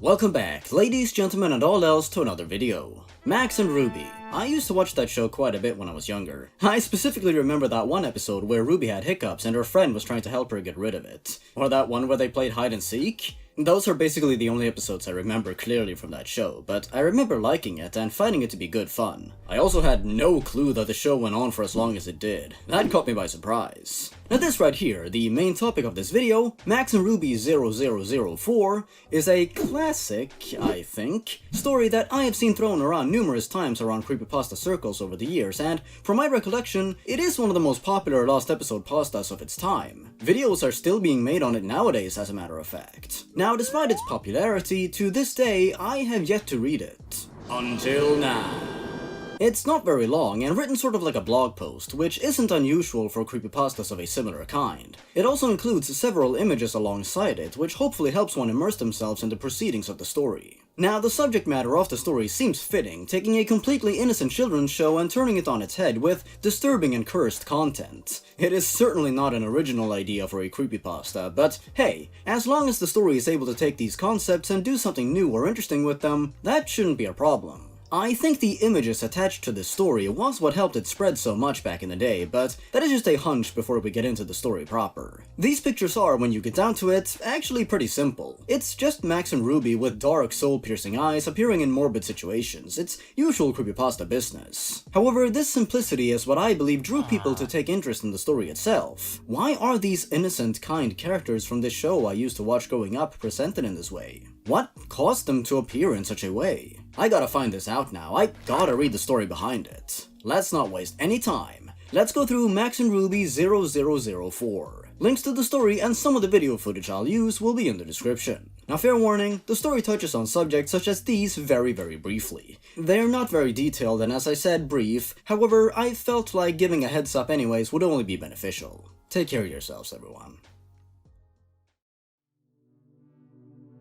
Welcome back, ladies, gentlemen, and all else to another video. Max and Ruby. I used to watch that show quite a bit when I was younger. I specifically remember that one episode where Ruby had hiccups and her friend was trying to help her get rid of it. Or that one where they played hide and seek. Those are basically the only episodes I remember clearly from that show, but I remember liking it and finding it to be good fun. I also had no clue that the show went on for as long as it did. That caught me by surprise. Now this right here, the main topic of this video, Max and Ruby 0004, is a classic, I think, story that I have seen thrown around numerous times around creepypasta circles over the years, and from my recollection, it is one of the most popular lost episode pastas of its time. Videos are still being made on it nowadays, as a matter of fact. Now, despite its popularity, to this day, I have yet to read it. Until now. It's not very long and written sort of like a blog post, which isn't unusual for creepypastas of a similar kind. It also includes several images alongside it, which hopefully helps one immerse themselves in the proceedings of the story. Now, the subject matter of the story seems fitting, taking a completely innocent children's show and turning it on its head with disturbing and cursed content. It is certainly not an original idea for a creepypasta, but hey, as long as the story is able to take these concepts and do something new or interesting with them, that shouldn't be a problem. I think the images attached to this story was what helped it spread so much back in the day, but that is just a hunch before we get into the story proper. These pictures are, when you get down to it, actually pretty simple. It's just Max and Ruby with dark, soul-piercing eyes appearing in morbid situations. It's usual creepypasta business. However, this simplicity is what I believe drew people to take interest in the story itself. Why are these innocent, kind characters from this show I used to watch growing up presented in this way? What caused them to appear in such a way? I gotta find this out now. I gotta read the story behind it. Let's not waste any time. Let's go through Max and Ruby 0004. Links to the story and some of the video footage I'll use will be in the description. Now, fair warning, the story touches on subjects such as these very briefly. They're not very detailed and, as I said, brief. However, I felt like giving a heads up anyways would only be beneficial. Take care of yourselves, everyone.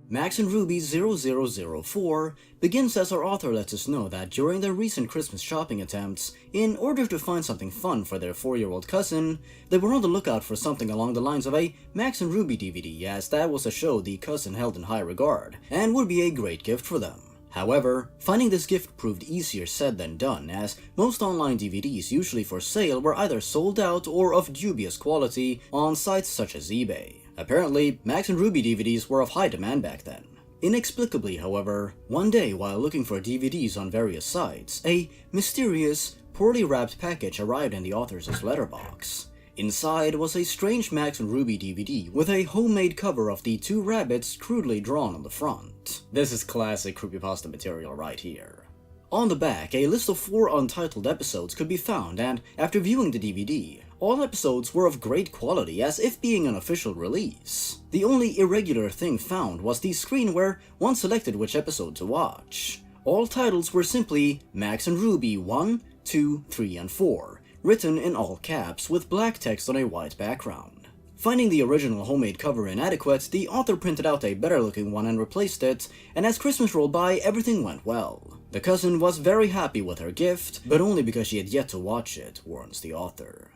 Max and Ruby 0004 begins as our author lets us know that during their recent Christmas shopping attempts, in order to find something fun for their 4-year-old cousin, they were on the lookout for something along the lines of a Max and Ruby DVD, as that was a show the cousin held in high regard, and would be a great gift for them. However, finding this gift proved easier said than done, as most online DVDs usually for sale were either sold out or of dubious quality on sites such as eBay. Apparently, Max and Ruby DVDs were of high demand back then. Inexplicably, however, one day while looking for DVDs on various sites, a mysterious, poorly wrapped package arrived in the author's letterbox. Inside was a strange Max and Ruby DVD with a homemade cover of the 2 rabbits crudely drawn on the front. This is classic creepypasta material right here. On the back, a list of 4 untitled episodes could be found, and after viewing the DVD, all episodes were of great quality, as if being an official release. The only irregular thing found was the screen where one selected which episode to watch. All titles were simply Max and Ruby 1, 2, 3, and 4, written in all caps with black text on a white background. Finding the original homemade cover inadequate, the author printed out a better looking one and replaced it, and as Christmas rolled by, everything went well. The cousin was very happy with her gift, but only because she had yet to watch it, warns the author.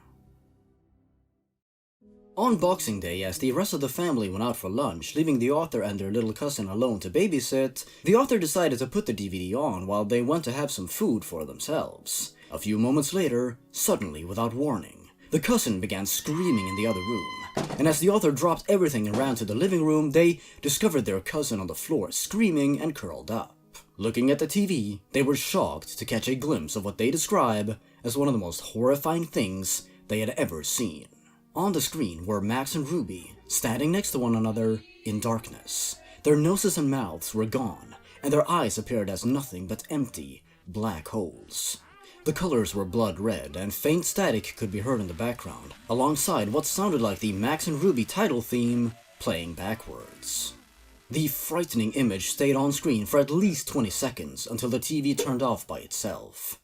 On Boxing Day, as the rest of the family went out for lunch, leaving the author and their little cousin alone to babysit, the author decided to put the DVD on while they went to have some food for themselves. A few moments later, suddenly without warning, the cousin began screaming in the other room, and as the author dropped everything and ran to the living room, they discovered their cousin on the floor screaming and curled up. Looking at the TV, they were shocked to catch a glimpse of what they describe as one of the most horrifying things they had ever seen. On the screen were Max and Ruby, standing next to one another in darkness. Their noses and mouths were gone, and their eyes appeared as nothing but empty, black holes. The colors were blood red, and faint static could be heard in the background, alongside what sounded like the Max and Ruby title theme playing backwards. The frightening image stayed on screen for at least 20 seconds until the TV turned off by itself.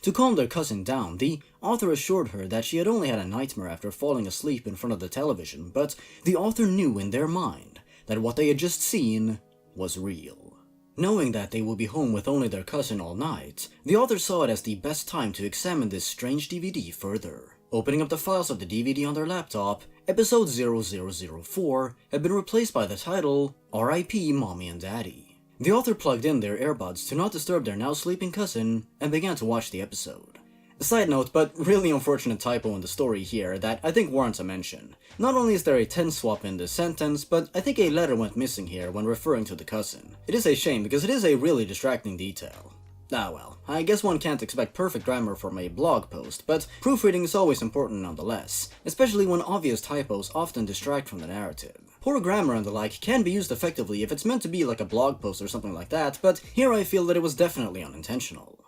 To calm their cousin down, the author assured her that she had only had a nightmare after falling asleep in front of the television, but the author knew in their mind that what they had just seen was real. Knowing that they would be home with only their cousin all night, the author saw it as the best time to examine this strange DVD further. Opening up the files of the DVD on their laptop, episode 0004 had been replaced by the title R.I.P. Mommy and Daddy. The author plugged in their earbuds to not disturb their now sleeping cousin and began to watch the episode. Side note, but really unfortunate typo in the story here that I think warrants a mention. Not only is there a tense swap in this sentence, but I think a letter went missing here when referring to the cousin. It is a shame because it is a really distracting detail. Ah well, I guess one can't expect perfect grammar from a blog post, but proofreading is always important nonetheless, especially when obvious typos often distract from the narrative. Poor grammar and the like can be used effectively if it's meant to be like a blog post or something like that, but here I feel that it was definitely unintentional.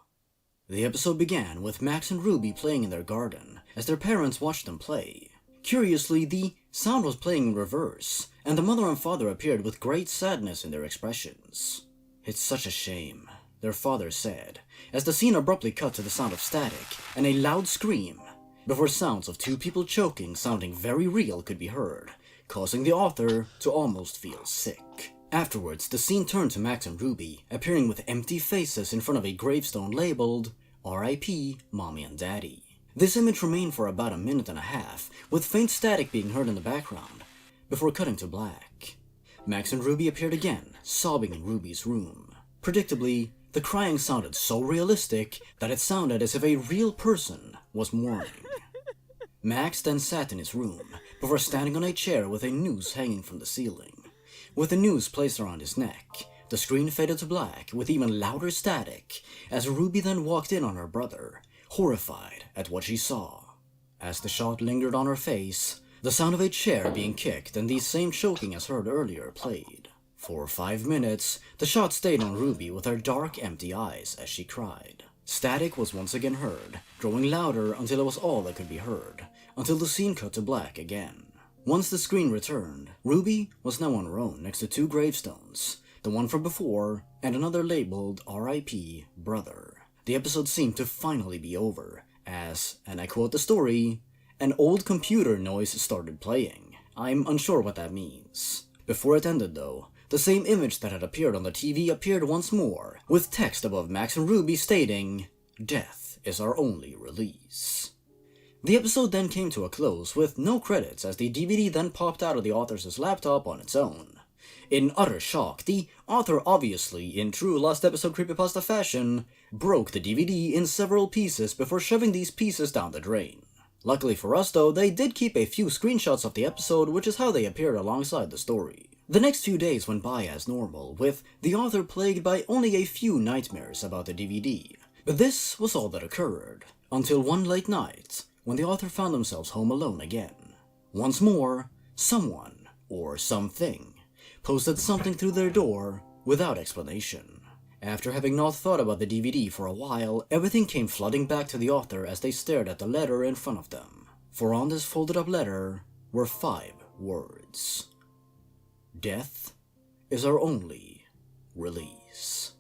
The episode began with Max and Ruby playing in their garden, as their parents watched them play. Curiously, the sound was playing in reverse, and the mother and father appeared with great sadness in their expressions. "It's such a shame," their father said, as the scene abruptly cut to the sound of static and a loud scream, before sounds of two people choking sounding very real could be heard, causing the author to almost feel sick. Afterwards, the scene turned to Max and Ruby, appearing with empty faces in front of a gravestone labeled R.I.P. Mommy and Daddy. This image remained for about a minute and a half, with faint static being heard in the background, before cutting to black. Max and Ruby appeared again, sobbing in Ruby's room. Predictably, the crying sounded so realistic that it sounded as if a real person was mourning. Max then sat in his room, before standing on a chair with a noose hanging from the ceiling. With the noose placed around his neck, the screen faded to black with even louder static, as Ruby then walked in on her brother, horrified at what she saw. As the shot lingered on her face, the sound of a chair being kicked and the same choking as heard earlier played. For 5 minutes, the shot stayed on Ruby with her dark, empty eyes as she cried. Static was once again heard, growing louder until it was all that could be heard, until the scene cut to black again. Once the screen returned, Ruby was now on her own next to two gravestones, the one from before and another labeled R.I.P. Brother. The episode seemed to finally be over, as, and I quote the story, "an old computer noise started playing." I'm unsure what that means. Before it ended though, the same image that had appeared on the TV appeared once more, with text above Max and Ruby stating, "Death is our only release." The episode then came to a close with no credits as the DVD then popped out of the author's laptop on its own. In utter shock, the author obviously, in true Lost Episode Creepypasta fashion, broke the DVD in several pieces before shoving these pieces down the drain. Luckily for us though, they did keep a few screenshots of the episode, which is how they appeared alongside the story. The next few days went by as normal, with the author plagued by only a few nightmares about the DVD. But this was all that occurred, until one late night, when the author found themselves home alone again. Once more, someone, or something, posted something through their door without explanation. After having not thought about the DVD for a while, everything came flooding back to the author as they stared at the letter in front of them. For on this folded up letter were 5 words. "Death is our only release."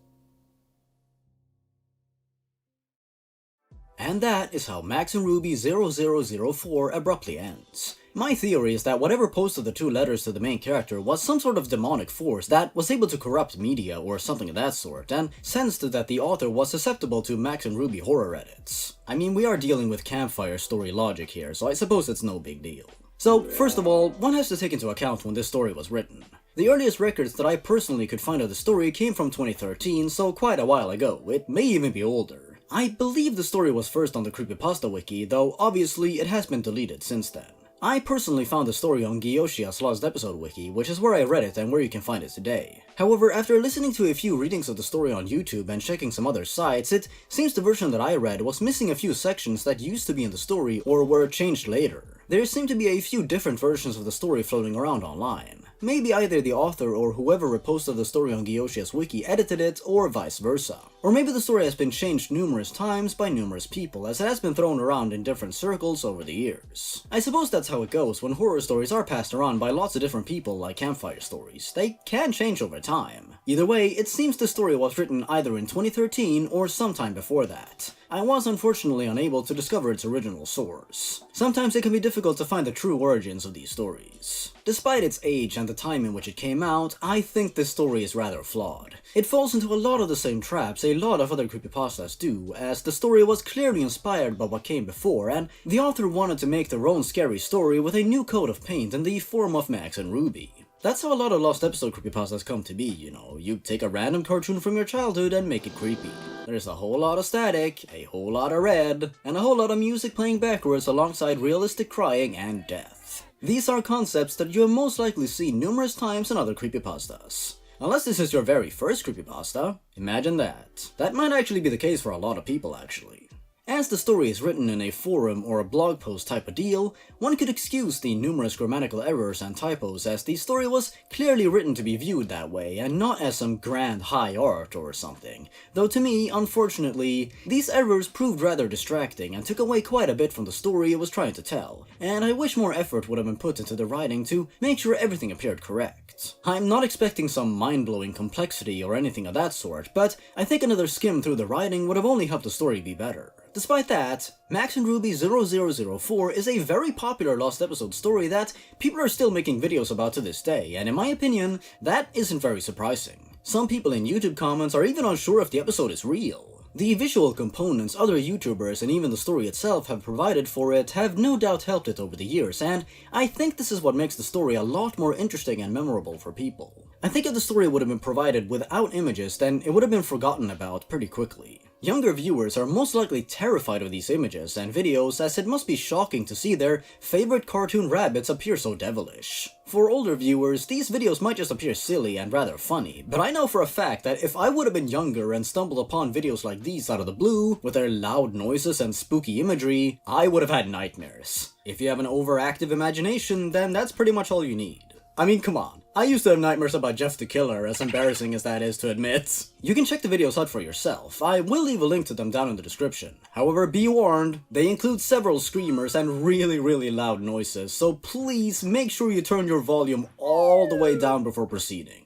And that is how Max and Ruby 0004 abruptly ends. My theory is that whatever posted the 2 letters to the main character was some sort of demonic force that was able to corrupt media or something of that sort, and sensed that the author was susceptible to Max and Ruby horror edits. I mean, we are dealing with campfire story logic here, so I suppose it's no big deal. So, first of all, one has to take into account when this story was written. The earliest records that I personally could find of the story came from 2013, so quite a while ago. It may even be older. I believe the story was first on the Creepypasta wiki, though obviously it has been deleted since then. I personally found the story on Gyoshia's Lost Episode wiki, which is where I read it and where you can find it today. However, after listening to a few readings of the story on YouTube and checking some other sites, it seems the version that I read was missing a few sections that used to be in the story or were changed later. There seem to be a few different versions of the story floating around online. Maybe either the author or whoever reposted the story on Gyoshia's wiki edited it, or vice versa. Or maybe the story has been changed numerous times by numerous people, as it has been thrown around in different circles over the years. I suppose that's how it goes when horror stories are passed around by lots of different people like campfire stories. They can change over time. Either way, it seems the story was written either in 2013 or sometime before that. I was unfortunately unable to discover its original source. Sometimes it can be difficult to find the true origins of these stories. Despite its age and the time in which it came out, I think this story is rather flawed. It falls into a lot of the same traps a lot of other creepypastas do, as the story was clearly inspired by what came before, and the author wanted to make their own scary story with a new coat of paint in the form of Max and Ruby. That's how a lot of lost episode creepypastas come to be, you know. You take a random cartoon from your childhood and make it creepy. There's a whole lot of static, a whole lot of red, and a whole lot of music playing backwards alongside realistic crying and death. These are concepts that you have most likely seen numerous times in other creepypastas. Unless this is your very first creepypasta, imagine that. That might actually be the case for a lot of people, actually. As the story is written in a forum or a blog post type of deal, one could excuse the numerous grammatical errors and typos, as the story was clearly written to be viewed that way and not as some grand high art or something. Though to me, unfortunately, these errors proved rather distracting and took away quite a bit from the story it was trying to tell, and I wish more effort would have been put into the writing to make sure everything appeared correct. I'm not expecting some mind-blowing complexity or anything of that sort, but I think another skim through the writing would have only helped the story be better. Despite that, Max and Ruby 0004 is a very popular lost episode story that people are still making videos about to this day, and in my opinion, that isn't very surprising. Some people in YouTube comments are even unsure if the episode is real. The visual components other YouTubers and even the story itself have provided for it have no doubt helped it over the years, and I think this is what makes the story a lot more interesting and memorable for people. I think if the story would have been provided without images, then it would have been forgotten about pretty quickly. Younger viewers are most likely terrified of these images and videos, as it must be shocking to see their favorite cartoon rabbits appear so devilish. For older viewers, these videos might just appear silly and rather funny, but I know for a fact that if I would have been younger and stumbled upon videos like these out of the blue, with their loud noises and spooky imagery, I would have had nightmares. If you have an overactive imagination, then that's pretty much all you need. I mean, come on. I used to have nightmares about Jeff the Killer, as embarrassing as that is to admit. You can check the videos out for yourself. I will leave a link to them down in the description. However, be warned, they include several screamers and really loud noises, so please make sure you turn your volume all the way down before proceeding.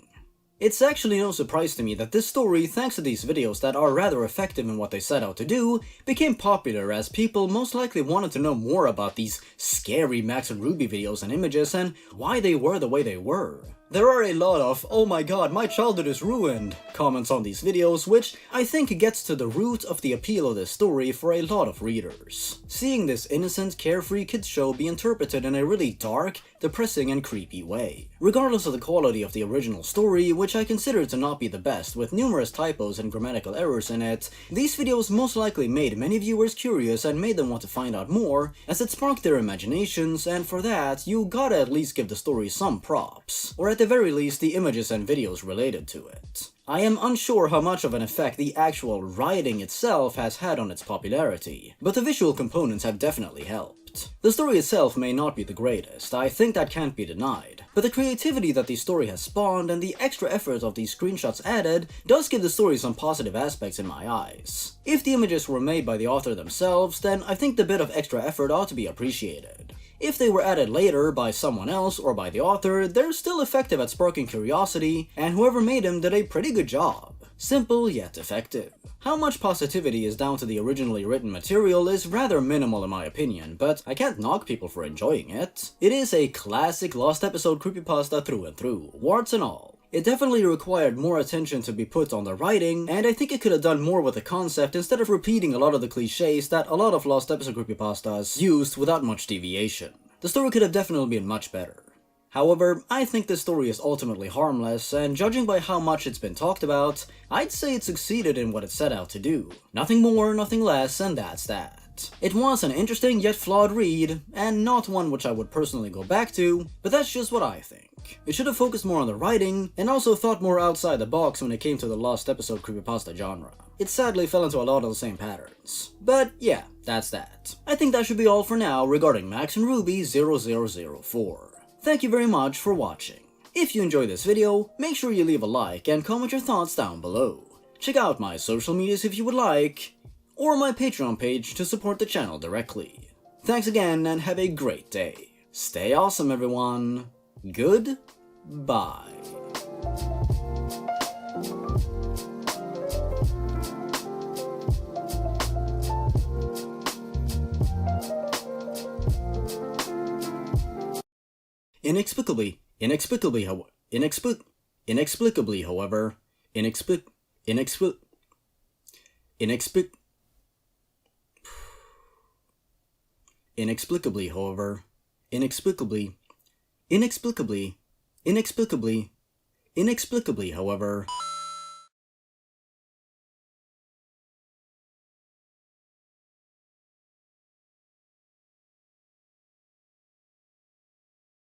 It's actually no surprise to me that this story, thanks to these videos that are rather effective in what they set out to do, became popular, as people most likely wanted to know more about these scary Max and Ruby videos and images and why they were the way they were. There are a lot of, "oh my god, my childhood is ruined" comments on these videos, which I think gets to the root of the appeal of this story for a lot of readers. Seeing this innocent, carefree kids show be interpreted in a really dark, depressing and creepy way. Regardless of the quality of the original story, which I consider to not be the best, with numerous typos and grammatical errors in it, these videos most likely made many viewers curious and made them want to find out more, as it sparked their imaginations, and for that, you gotta at least give the story some props, or at the very least the images and videos related to it. I am unsure how much of an effect the actual writing itself has had on its popularity, but the visual components have definitely helped. The story itself may not be the greatest, I think that can't be denied, but the creativity that the story has spawned and the extra effort of these screenshots added does give the story some positive aspects in my eyes. If the images were made by the author themselves, then I think the bit of extra effort ought to be appreciated. If they were added later by someone else or by the author, they're still effective at sparking curiosity, and whoever made them did a pretty good job. Simple yet effective. How much positivity is down to the originally written material is rather minimal in my opinion, but I can't knock people for enjoying it. It is a classic lost episode creepypasta through and through, warts and all. It definitely required more attention to be put on the writing, and I think it could have done more with the concept instead of repeating a lot of the cliches that a lot of lost episode creepypastas used without much deviation. The story could have definitely been much better. However, I think this story is ultimately harmless, and judging by how much it's been talked about, I'd say it succeeded in what it set out to do. Nothing more, nothing less, and that's that. It was an interesting yet flawed read, and not one which I would personally go back to, but that's just what I think. It should have focused more on the writing, and also thought more outside the box when it came to the lost episode creepypasta genre. It sadly fell into a lot of the same patterns. But yeah, that's that. I think that should be all for now regarding Max and Ruby 0004. Thank you very much for watching. If you enjoyed this video, make sure you leave a like and comment your thoughts down below. Check out my social medias if you would like, or my Patreon page to support the channel directly. Thanks again and have a great day. Stay awesome everyone. Goodbye. Inexplicably, however, inexplicably, however, inexplicably, Inexplicably, however,